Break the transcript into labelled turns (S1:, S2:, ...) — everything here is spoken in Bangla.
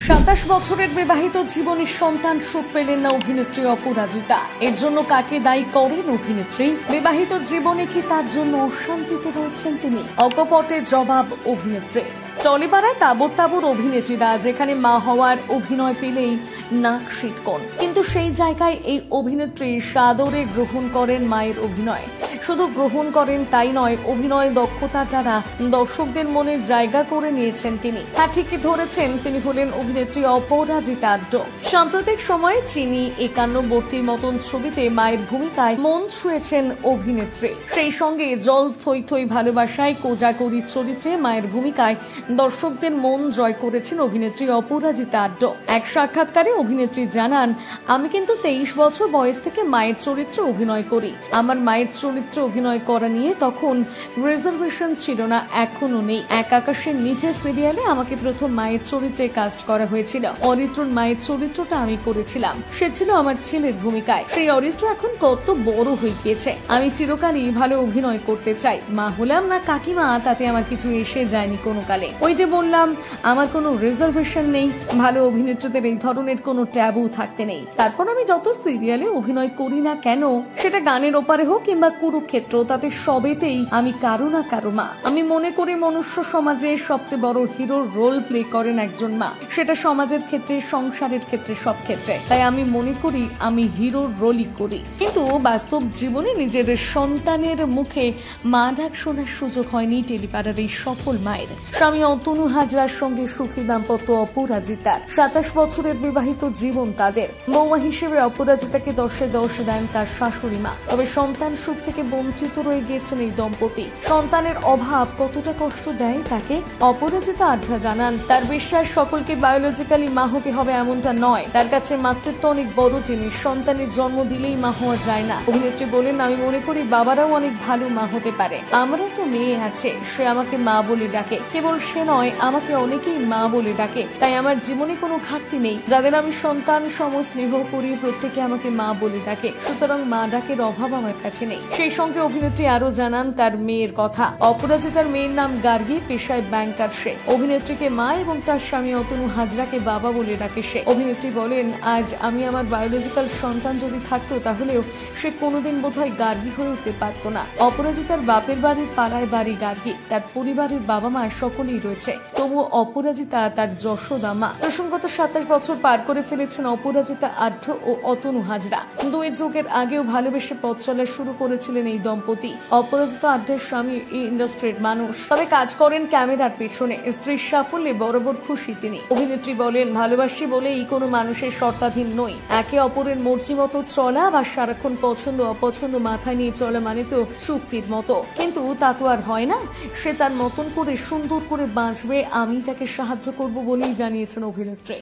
S1: 27 বছরের বিবাহিত জীবনে সন্তান সুখ পেলেন না অভিনেত্রী অপরাজিতা। এর জন্য কাকে দায়ী করেন অভিনেত্রী? বিবাহিত জীবনে কি তার জন্য অশান্তিতে রয়েছেন তিনি? অকপটে জবাব অভিনেত্রী। টলিপাড়ায় তাবর তাবর অভিনেত্রীরা যেখানে মা হওয়ার অভিনয় পেলেই নাক সিটকন, কিন্তু সেই জায়গায় এই অভিনেত্রী সাদরে গ্রহণ করেন মায়ের অভিনয়। শুধু গ্রহণ করেন তাই নয়, অভিনয় দক্ষতার দ্বারা দর্শকদের মনে জায়গা করে নিয়েছেন তিনি। হ্যাঁ, ঠিকই ধরেছেন, তিনি হলেন অভিনেত্রী অপরাজিতা আড্ড। সাম্প্রতিক সময়ে চিনি 51 মতন ছবিতে মায়ের ভূমিকায় মন ছুঁয়েছেন অভিনেত্রী। সেই সঙ্গে জল থই থই ভালোবাসায় কোজাগরীর চরিত্রে মায়ের ভূমিকায় দর্শকদের মন জয় করেছেন অভিনেত্রী অপরাজিতা আড্ড। এক সাক্ষাৎকারে অভিনেত্রী জানান, আমি কিন্তু 23 বছর বয়স থেকে মায়ের চরিত্রে অভিনয় করি। আমার মায়ের চরিত্রে অভিনয় করা নিয়ে তখন রিজার্ভেশন ছিল না, এখনো নেই। এক আকাশের নিচে সিরিয়ালে আমাকে প্রথম মায়ের চরিত্রে কাস্ট করা হয়েছিল। অরিত্রর মায়ের চরিত্রটা আমি করেছিলাম, সে ছিল আমার ছেলের ভূমিকায়। সেই অরিত্র এখন কত বড় হয়ে গিয়েছে। আমি চিরকালই ভালো অভিনয় করতে চাই। মা হলাম না কাকিমা, তাতে আমার কিছু এসে যায়নি কোনো কালে। ওই যে বললাম, আমার কোনো রিজার্ভেশন নেই। ভালো অভিনেত্রীদের এই ধরনের কোনো ট্যাবু থাকতে নেই। তারপর আমি যত সিরিয়ালে অভিনয় করি না কেন, সেটা গানের ওপারে হোক কিংবা কুরুক্ষেত্র, তাতে সবেতেই আমি কারো না কারো মা। আমি মনে করি মনুষ্য সমাজের সবচেয়ে বড় হিরোর রোল প্লে করেন একজন মা, সেটা সমাজের ক্ষেত্রে, সংসারের ক্ষেত্রে, সব ক্ষেত্রে। তাই আমি মনে করি আমি হিরোর রোলই করি। কিন্তু বাস্তব জীবনে নিজের সন্তানের মুখে মা ডাক শোনার সুযোগ হয়নি টেলিপাড়ার এই সফল মায়ের। স্বামী অতনু হাজরার সঙ্গে সুখী দাম্পত্য অপরাজিতার। 27 বছরের বিবাহিত জীবন তাদের। বৌমা হিসেবে অপরাজিতাকে 10-এ 10 দেন তার শাশুড়ি মা। তবে সন্তান সুখ থেকে বঞ্চিত রয়ে গিয়েছেন এই দম্পতি। সন্তানের অভাব কতটা কষ্ট দেয় তাকে, অপরাজিতা আড্ডা জানান। তার বিশ্বাস, সকলকে বায়োলজিক্যালি মা হতে হবে এমনটা নয়। তার কাছে মাতৃত্ব অনেক বড় জিনিস। সন্তানের জন্ম দিলেই মা হওয়া যায় না। অভিনেত্রী বলেন, আমি মনে করি বাবারাও অনেক ভালো মা হতে পারে। আমরা তো মেয়ে আছে, সে আমাকে মা বলে ডাকে। কেবল সে নয়, আমাকে অনেকেই মা বলে ডাকে। তাই আমার জীবনে কোনো ঘাটতি নেই। যাদের আমি সন্তান সম স্নেহ করি, প্রত্যেকে আমাকে মা বলে ডাকে। সুতরাং মা ডাকের অভাব আমার কাছে নেই। সেই সঙ্গে অভিনেত্রী আরো জানান তার মেয়ের কথা। অপরাজিতার মেয়ের নাম গার্গী, পেশায় ব্যাংকার সে। অভিনেত্রীকে মা এবং তার স্বামী অতনু হাজরাকে বাবা বলে ডাকে সে। অভিনেত্রী বলেন, আজ আমি আমার বায়োলজিক্যাল সন্তান যদি থাকতো, তাহলেও সে কোনোদিন বোধহয় গার্গী হয়ে উঠতে পারত না। অপরাজিতার বাপের বাড়ির পাড়ায় বাড়ি গার্গী। তার পরিবারের বাবা মা সকলেই রয়েছে, তবুও অপরাজিতা তার যশোদা মা। প্রসঙ্গত 27 বছর পার করে ফেলেছেন অপরাজিতা আড্ড ও অতনু হাজরা। 2 যুগের আগেও ভালোবেসে পথ চলা শুরু করেছিলেন এই দম্পতি। অপরাজিতা আড্ডার স্বামী এই ইন্ডাস্ট্রির মানুষ, তবে কাজ করেন ক্যামেরার পেছনে। স্ত্রীর সাফল্যে বরাবর খুশি তিনি। অভিনেত্রী বলেন, ভালোবাসি বলেই কোনো মানুষের শর্তাধীন নই। একে অপরের মর্জি মতো চলা বা সারাক্ষণ পছন্দ অপছন্দ মাথায় নিয়ে চলা মানে তো চুক্তির মতো, কিন্তু তা তো আর হয় না। সে তার মতন করে সুন্দর করে বাঁচবে, আমি তাকে সাহায্য করব বলেই জানিয়েছেন অভিনেত্রী।